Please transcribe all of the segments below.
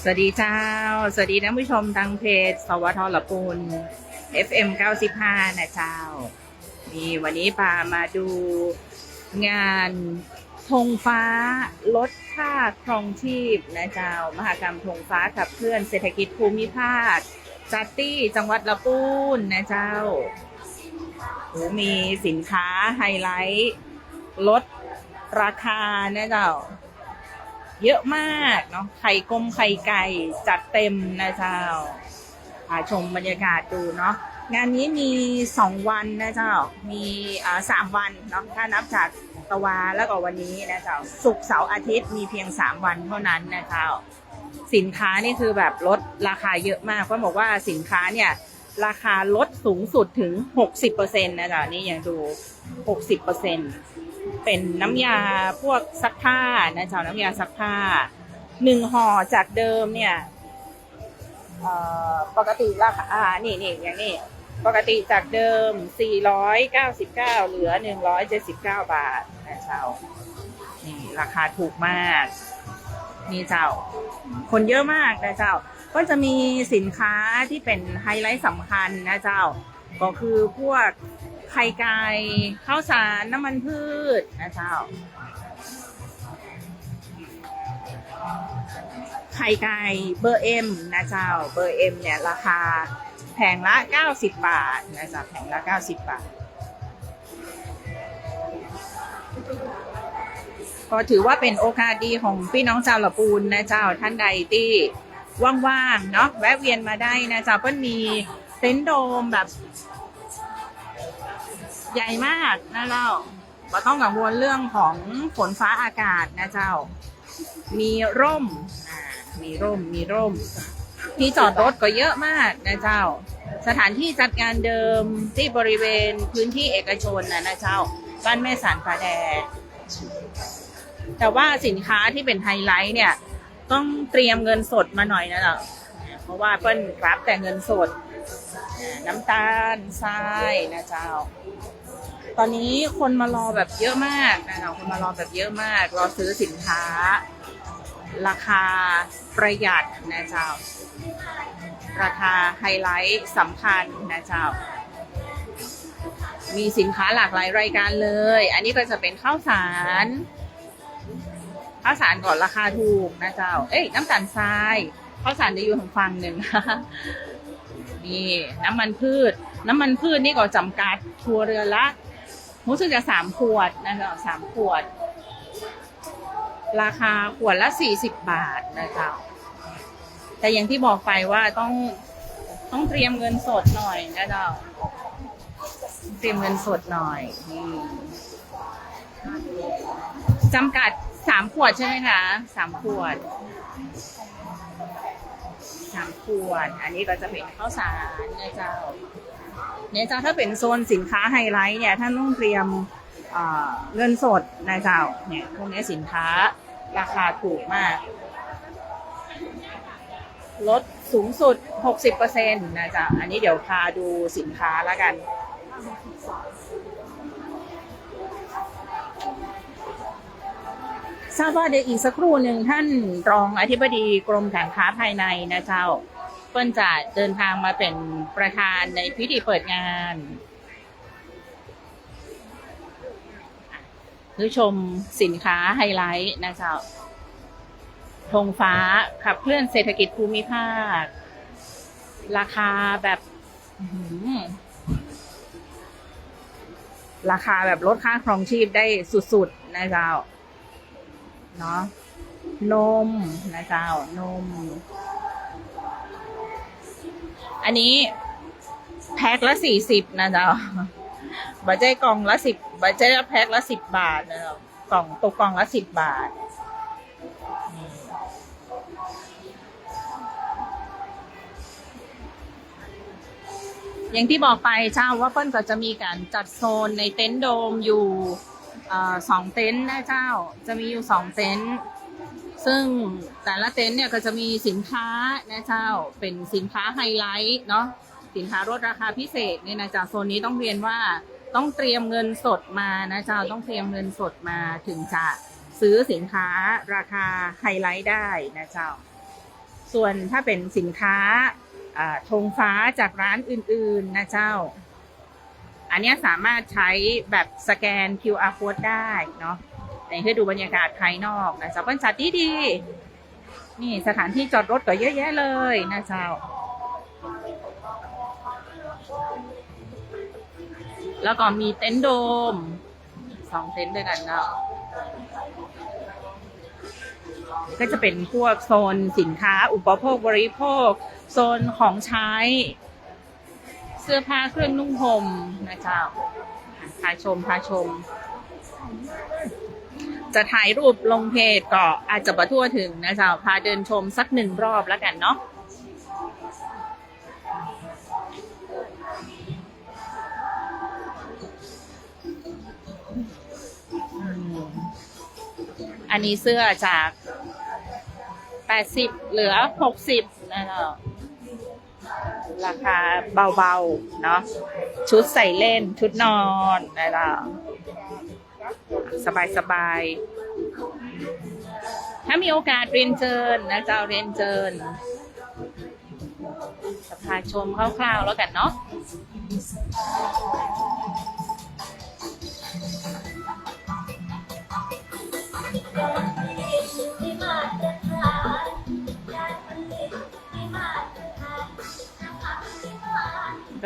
สวัสดีเจ้าสวัสดีท่านผู้ชมทางเพจสวทลปูน FM 95นะเจ้านี่วันนี้พามาดูงานธงฟ้าลดค่าครองชีพนะเจ้ามหกรรมธงฟ้าขับเคลื่อนเศรษฐกิจภูมิภาคจัดที่จังหวัดลำพูนนะเจ้ามีสินค้าไฮไลท์ลดราคานะเจ้าเยอะมากเนาะไข่กลมไข่ไก่จัดเต็มนะเจ้าชมบรรยากาศดูเนาะงานนี้มี2วันนะเจ้ามี3วันเนาะถ้านับจากตะวาแล้วก็วันนี้นะเจ้าศุกร์เสาร์อาทิตย์มีเพียง3วันเท่านั้นนะเจ้าสินค้านี่คือแบบลดราคาเยอะมากก็บอกว่าสินค้าเนี่ยราคาลดสูงสุดถึง 60% นะจ๊ะนี่ยังดู 60%เป็นน้ำยาพวกซักผ้านะจ๊ะน้ำยาซักผ้า1ห่อจากเดิมเนี่ยปกติราคานี่อย่างนี้ปกติจากเดิม499เหลือ179 บาทนะเจ้านี่ราคาถูกมากนี่เจ้าคนเยอะมากนะเจ้าก็จะมีสินค้าที่เป็นไฮไลท์สำคัญนะเจ้าก็คือพวกไข่ไก่ข้าวสารน้ำมันพืชนะเจ้าไข่ไก่เบอร์เอ็มนะเจ้าเบอร์เอ็มเนี่ยราคาแผงละ90 บาทนะจ๊ะแผงละ90 บาทก็ถือว่าเป็นโอกาสดีของพี่น้องชาวลำพูนนะเจ้าท่านใดที่ว่างๆเนาะแวะเวียนมาได้นะเจ้าเพิ่นมีเต็นท์โดมแบบใหญ่มากนะเจ้าไม่ต้องกังวลเรื่องของฝนฟ้าอากาศนะเจ้ามีร่มมีร่มที่จอดรถก็เยอะมากนะเจ้าสถานที่จัดงานเดิมที่บริเวณพื้นที่เอกชนนะเจ้าบ้านแม่สารฟ้าแดงแต่ว่าสินค้าที่เป็นไฮไลท์เนี่ยต้องเตรียมเงินสดมาหน่อยนะเจ้าเพราะว่าเปิ้ลรับแต่เงินสดน้ำตาลทรายนะเจ้าตอนนี้คนมารอแบบเยอะมากนะเจ้าคนมารอแบบเยอะมากรอซื้อสินค้าราคาประหยัดนะเจ้าราคาไฮไลท์สำคัญนะเจ้ามีสินค้าหลากหลายรายการเลยอันนี้ก็จะเป็นข้าวสารก่อนราคาถูกนะเจ้าน้ำตาลทรายข้าวสารจะอยู่ทางฝั่งหนึ่งนี่น้ำมันพืชนี่ก็จำกัดครัวเรือนละรู้สึกจะ3 ขวดนะเจ้า3 ขวดราคาขวดละ40 บาทนะเจ้าแต่อย่างที่บอกไปว่าต้องเตรียมเงินสดหน่อยนะเจ้าเตรียมเงินสดหน่อยจำกัด3 ขวดใช่ไหมคะ3 ขวดอันนี้ก็จะเป็นข้าวสารนะเจ้าถ้าเป็นโซนสินค้าไฮไลท์เนี่ยท่านต้องเตรียมเงินสดนะเจ้าเนี่ยพวกนี้สินค้าราคาถูกมากลดสูงสุด 60% นะเจ้าอันนี้เดี๋ยวพาดูสินค้าแล้วกันทราบว่าเดี๋ยวอีกสักครู่หนึ่งท่านรองอธิบดีกรมการค้าภายในนะเจ้าเปิ้ลจะเดินทางมาเป็นประธานในพิธีเปิดงานคือชมสินค้าไฮไลท์นะเจ้าธงฟ้าขับเคลื่อนเศรษฐกิจภูมิภาคราคาแบบลดค่าครองชีพได้สุดๆนะเจ้าเนาะนมนะเจ้านมอันนี้แพ็คละ40นะเจ้าบัจเจกล่องละ10บัจเจแพ็คละ10 บาทนะเจ้ากล่องตกกล่องละ10 บาทอย่างที่บอกไปเจ้าว่าเปิ้ลก็จะมีการจัดโซนในเต็นท์โดมอยู่2 เต็นท์นะเจ้าจะมีอยู่2 เต็นท์ซึ่งแต่ละเต็นท์เนี่ยก็จะมีสินค้านะเจ้าเป็นสินค้าไฮไลท์เนาะสินค้าลดราคาพิเศษเนี่ยนะเจ้าโซนนี้ต้องเรียนว่าต้องเตรียมเงินสดมานะเจ้าต้องเตรียมเงินสดมาถึงจะซื้อสินค้าราคาไฮไลท์ได้นะเจ้า ส่วนถ้าเป็นสินค้าธงฟ้าจากร้านอื่นๆนะเจ้าอันนี้สามารถใช้แบบสแกน QR code ได้เนาะแต่ให้ดูบรรยากาศภายนอกนะเจ้าบรรยากาศดีๆนี่สถานที่จอดรถก็เยอะแยะเลยนะเจ้าแล้วก็มีเต็นท์โดม2เต็นท์ด้วยกันเนาะก็จะเป็นพวกโซนสินค้าอุปโภคบริโภคโซนของใช้เสื้อผ้าเครื่องนุ่งห่มนะเจ้าพาชมจะถ่ายรูปลงเพจก็อาจจะประทั่วถึงนะเจ้าพาเดินชมสัก1 รอบแล้วกันเนาะอันนี้เสื้อจาก80เหลือ60นะเนาะราคาเบาๆเนาะชุดใส่เล่นชุดนอนนะเนาะสบายถ้ามีโอกาสเรียนเชิญนะเจ้าเรียนเชิญจะพาชมคร่าวๆแล้วกันเนาะ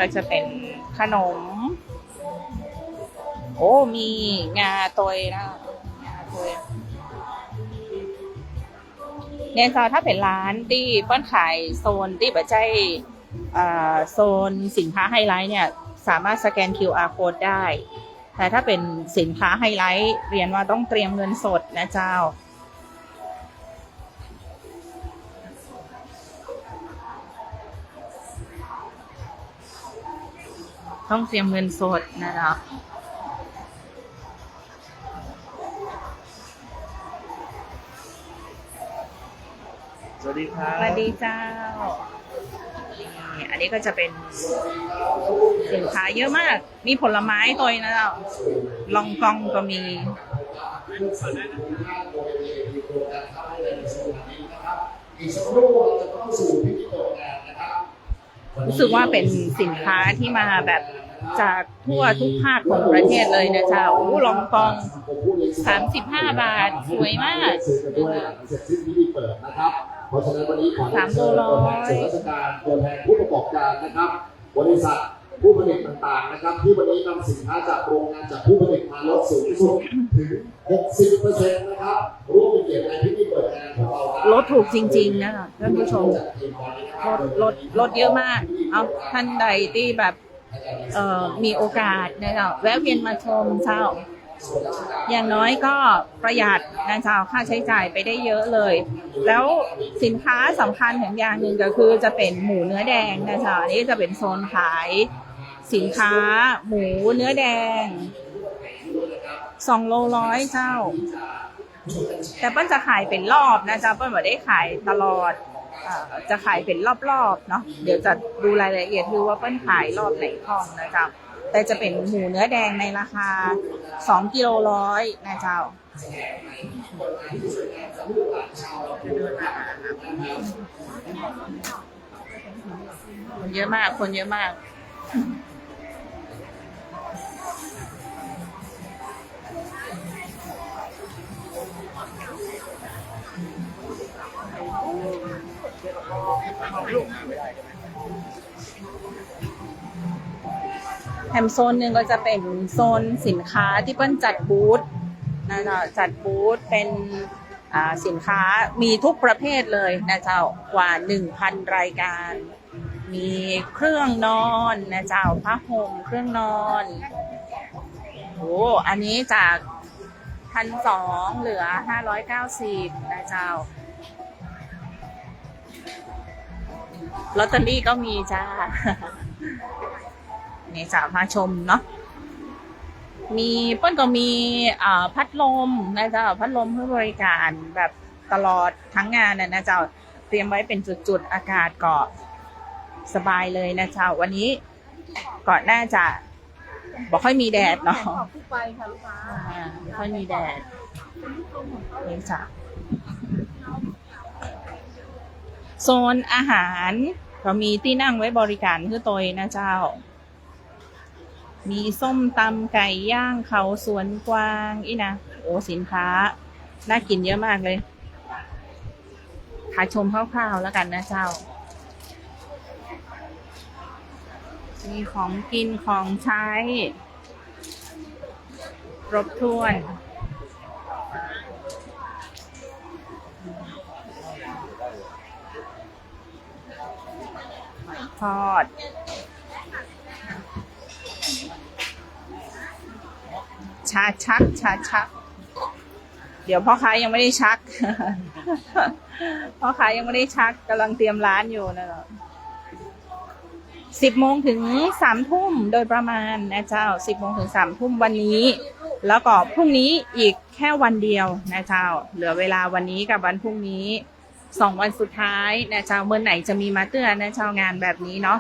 ก็จะเป็นขนมโอ้มีงาตอยนะงาตอยเนี่ยค่ะถ้าเป็นร้านที่เปิ้ลขายโซนที่ปัจจัยโซนสินค้าไฮไลท์เนี่ยสามารถสแกน QR code ได้แต่ถ้าเป็นสินค้าไฮไลท์เรียนว่าต้องเตรียมเงินสดนะเจ้าต้องเตรียมเงินสดนะคะสวัสดีครับสวัสดีเจ้านี่อันนี้ก็จะเป็นสินค้าเยอะมากมีผลไม้ตัวนะเจ้าลองกองก็มีรู้สึกว่าเป็นสินค้าที่มาแบบจากทั่วทุกภาคของประเทศเลยนะเจ้าลองกอง35 บาทสวยมากเพราะฉะนั้นวันนี้ขอเชิญตัวแทนส่วนราชการตัวแทนผู้ประกอบการนะครับบริษัทผู้ผลิตต่างๆนะครับที่วันนี้นำสินค้าจากโรงงานจากผู้ผลิตมาลดสูงสุดถึง 60% นะครับร่วมเป็นเกียรติในพิธีเปิดงานของเราลดถูกจริงๆนะท่านผู้ชมลดเยอะมากเอาท่านใดที่แบบมีโอกาสนะคะแวะเวียนมาชมเจ้าอย่างน้อยก็ประหยัดนะเจ้าค่าใช้จ่ายไปได้เยอะเลยแล้วสินค้าสำคัญถึงอย่างหนึ่งก็คือจะเป็นหมูเนื้อแดงนะเจ้าอันนี้จะเป็นโซนขายสินค้าหมูเนื้อแดง2 โล 100เจ้าแต่เปิ้ลจะขายเป็นรอบนะเจ้าเปิ้ลไม่ได้ขายตลอดจะขายเป็นรอบๆเนาะเดี๋ยวจะดูรายละเอียดดูว่าเปิ้ลขายรอบไหนห้องนะเจ้าแต่จะเป็นหมูเนื้อแดงในราคา2 กิโล 100นะเจ้าคนเยอะมากคนเยอะมากแถมโซนหนึ่งก็จะเป็นโซนสินค้าที่เปิ้ลจัดบูธนะเจ้าจัดบูธเป็นสินค้ามีทุกประเภทเลยนะเจ้ากว่า 1,000 รายการมีเครื่องนอนนะเจ้าผ้าห่มเครื่องนอนโอ้อันนี้จาก 1,200 เหลือ 590นะเจ้าลอตเตอรี่ก็มีจ้านี่จะพาชมเนาะมีเปิ้ลก็มีพัดลมนะเจ้าพัดลมให้บริการแบบตลอดทั้งงานนะเจ้าเตรียมไว้เป็นจุดๆอากาศก็สบายเลยนะเจ้าวันนี้ก่อนน่าจะบอกค่อยมีแดดเนาะผู้ไปค่ะลูกค้าไม่ค่อยมีแดดนี่จ้ะ โซนอาหารก็มีที่นั่งไว้บริการคือตัวนะเจ้า มีส้มตำไก่ย่างเขาสวนกวางอีนะโอ้สินค้าน่ากินเยอะมากเลยขายชมคร่าวๆแล้วกันนะเจ้า มีของกินของใช้ครบถ้วนทอดชาชักเดี๋ยวพ่อค้ายังไม่ได้ชัก พ่อค้ายังไม่ได้ชักกำลังเตรียมร้านอยู่นะ10 โมงถึง 3 ทุ่มโดยประมาณนะเจ้า10 โมงถึง 3 ทุ่มวันนี้แล้วก็พรุ่งนี้อีกแค่วันเดียวนะเจ้าเหลือเวลาวันนี้กับวันพรุ่งนี้2 วันสุดท้ายนะเจ้าเมื่อไหร่จะมีมาเตือนนะเจ้างานแบบนี้เนาะ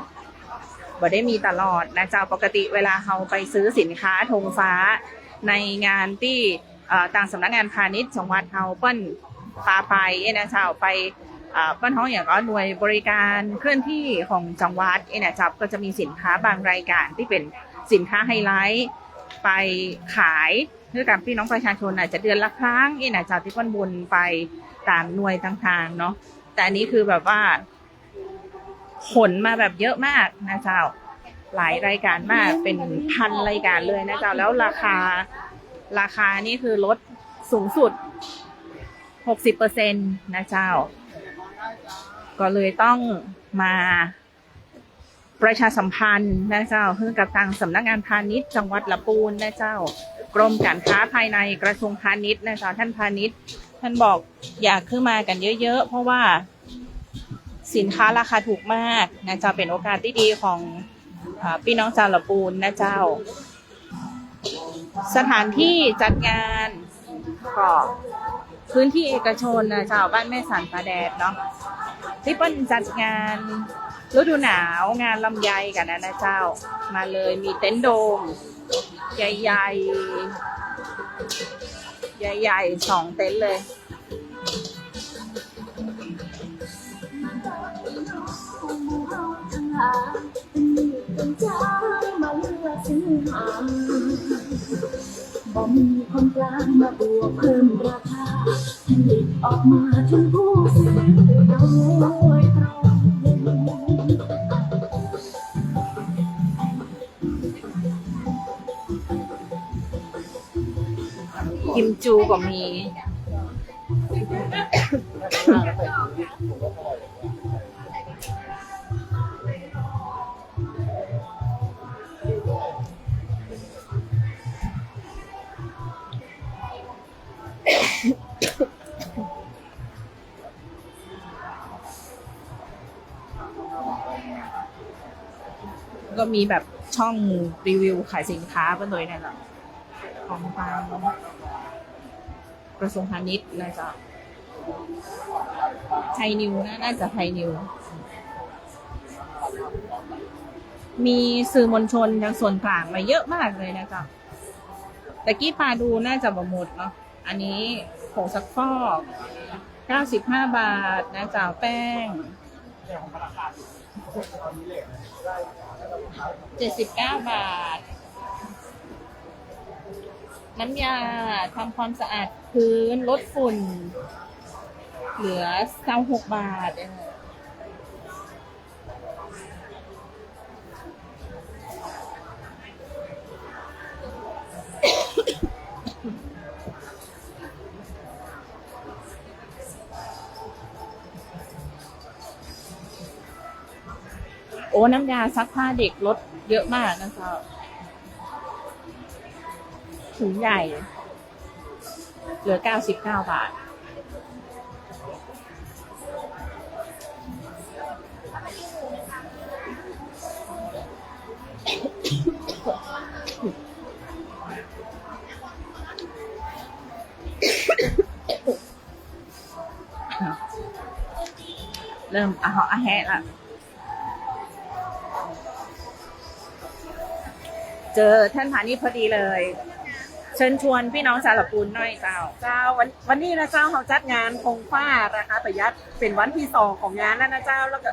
บ่ได้มีตลอดนะเจ้าปกติเวลาเราไปซื้อสินค้าธงฟ้าในงานที่ต่างสำนักงานพาณิชย์จังหวัดเฮาเปิ้นพาไปนะเจ้าไปเปิ้นห้องอย่างก็หน่วยบริการเคลื่อนที่ของจังหวัดนะเจ้าก็จะมีสินค้าบางรายการที่เป็นสินค้าไฮไลท์ไปขายเพื่อกับพี่น้องประชาชนอาจจะเดือนละครั้งนะเจ้าที่เปิ้นบุญไปตามหน่วยต่างๆเนาะแต่อันนี้คือแบบว่าขนมาแบบเยอะมากนะเจ้าหลายรายการมากเป็นพันรายการเลยนะเจ้าแล้วราคานี่คือลดสูงสุด 60% นะเจ้าก็เลยต้องมาประชาสัมพันธ์นะเจ้าเพื่อกับทางสำนักงานพาณิชย์จังหวัดลำพูนนะเจ้ากรมการค้าภายในกระทรวงพาณิชย์นะเจ้าท่านพาณิชย์ท่านบอกอยากขึ้นมากันเยอะๆเพราะว่าสินค้าราคาถูกมากนะเจ้าเป็นโอกาสที่ดีของพี่น้องชาวลำพูนนะเจ้าสถานที่จัดงานก็พื้นที่เอกชนนะเจ้าบ้านแม่สันปลาแดดเนาะที่เปิ้ลจัดงานฤดูหนาวงานลำไยกันนะเจ้ามาเลยมีเต็นท์โดมใหญ่ๆ2 เต็นท์เลยบ่มีคนกลางมาบวกเพิ่มราคาผลิตออกมาถึงผู้ซื้อโดยตรงกิมจูก็มีก็มีแบบช่องรีวิวขายสินค้าเป็นตัวนี่แหละของทางกระทรวงพาณิชย์นะจ๊ะไทยนิวนะน่าจะไทยนิวมีสื่อมวลชนทางส่วนกลางมาเยอะมากเลยนะจ๊ะแต่กี้ปาดูน่าจะหมดเนาะอันนี้ผงซักฟอก95 บาทนะจ๊ะแป้ง79 บาทน้ำยาทำความสะอาดพื้นลดฝุ่นเหลือ26 บาทโอ้น้ำยาซักผ้าเด็กลดเยอะมากนะคะถุงใหญ่เหลือ99 บาทเริ่มอาแหะละเจอท่านพาณิชย์พอดีเลย เชิญชวนพี่น้องสารปูนหน่อยเจ้า เจ้าวันนี้นะเจ้าเขาจัดงานคงฟ้าราคาประหยัดเป็นวันที่2ของงานแล้วนะเจ้าแล้วก็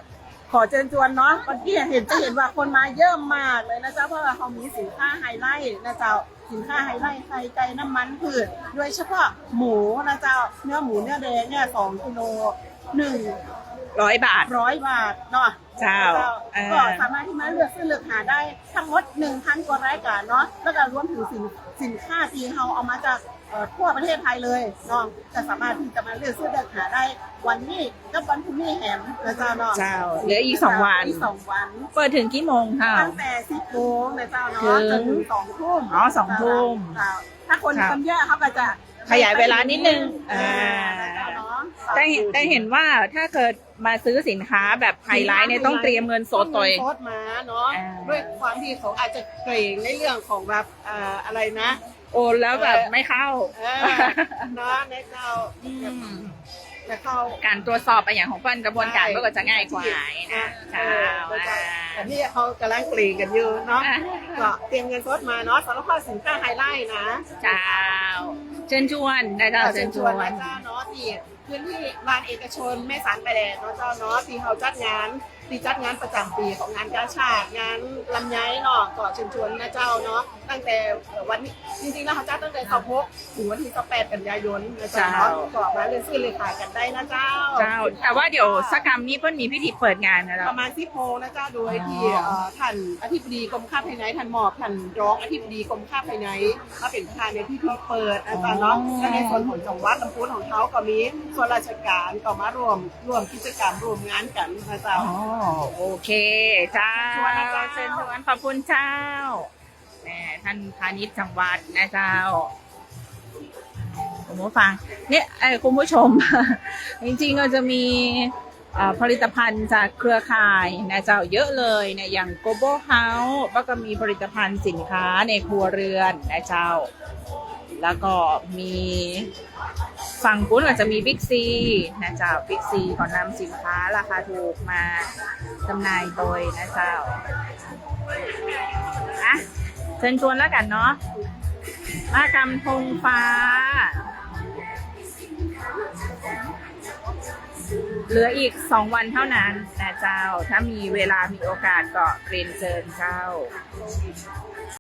ขอเชิญชวนเนาะวันที่เห็นว่าคนมาเยอะมากเลยนะเจ้าเพราะว่าเขามีสินค้าไฮไลท์นะเจ้าสินค้าไฮไลท์ไข่ไก่น้ำมันพืชโดยเฉพาะหมูนะเจ้าเนื้อหมูเนื้อแดงเนี่ย2 กิโล100 บาท 100 บาทเนาะ เจ้า ก็สามารถที่มาเลือกซื้อเลือกหาได้ทั้งหมด 1,000 กว่ารายการเนาะแล้วก็รวมถึงสินค้าที่เราเอามาจากทั่วประเทศไทยเลยเนาะจะสามารถที่จะมาเลือกซื้อเลือกหาได้วันนี้กับวันพรุ่งนี้แหมนะเจ้าเนาะ เจ้าเหลืออีก2 วัน อีก2 วัน เปิดถึงกี่โมงค่ะ ตั้งแต่10 โมงนะเจ้าเนาะจนถึง2 ทุ่ม อ๋อ2 ทุ่ม เจ้าถ้าคนเยอะเขาก็จะ ขยายเวลานิดนึง นะเจ้าเนาะ แต่เห็นว่าถ้าเกิดมาซื้อสินค้าแบบไฮไลท์เนี่ยต้องเตรียมเงินสดตัว โซดมาเนาะ อ่า ด้วยความที่เขาอาจจะเกรงในเรื่องของแบบอะไรนะ โอนแล้วแบบไม่เข้า เนาะในเจ้า อืม จะเข้า การตรวจสอบอะไรอย่างของเปิ้ลกระบวนการก็จะง่ายกว่านะเจ้า แต่นี่เขากำลังเกรงกันอยู่เนาะก็เตรียมเงินสดมาเนาะสำหรับสินค้าไฮไลท์นะ เจ้าเชิญชวนนะเจ้าเชิญชวน นะเจ้าเนาะที่พื้นที่ลานเอกชนแม่สารไปแดดเนาะเจ้าเนาะที่เขาจัดงานประจำปีของงานกาชาดงานลำไยเนาะก็เชิญชวนนะเจ้าเนาะตั้งแต่วันจริงๆแล้วเขาจัดตั้งแต่26ถึงวันที่28 กันยายนนะเจ้าเนาะก็มาเลือกซื้อเลยขายกันได้นะเจ้า เจ้าแต่ว่าเดี๋ยวสักกรรมนี้เพิ่นมีพิธีเปิดงานนะ ป เรา ระมาณ10 โมงนะเจ้าโดยที่ท่านอธิบดีกรมค้าภายในท่านหมอบท่านรองอธิบดีกรมค้าภายในมาเป็นประธานในพิธีเปิดนะเจ้าเนาะและในส่วนของจังหวัดลำพูนของเขาก็มีส่วนราชการก็มารวมกิจกรรมรวมงานกันนะเจ้า อ๋อโอเคเจ้า ชวนนะเจ้า เชิญชวนขอบคุณเจ้าแหมท่านพาณิชย์จังหวัดนะเจ้าคุณผู้ฟังเนี่ยคุณผู้ชม จริงๆก็จะมีผลิตภัณฑ์จากเครือข่ายนะเจ้าเยอะเลยนะอย่าง Global House แล้วก็มีผลิตภัณฑ์สินค้าในครัวเรือนนะเจ้าแล้วก็มีฝั่งปุ้นก็จะมีบิ๊กซีนะเจ้าบิ๊กซีก่อนนำสินค้าราคาถูกมาจำหน่ายโดยนะเจ้าอ่ะเชิญชวนแล้วกันเนาะมากรรมธงฟ้าเหลืออีก2 วันเท่านั้นนะเจ้าถ้ามีเวลามีโอกาสก็เรียนเชิญเจ้า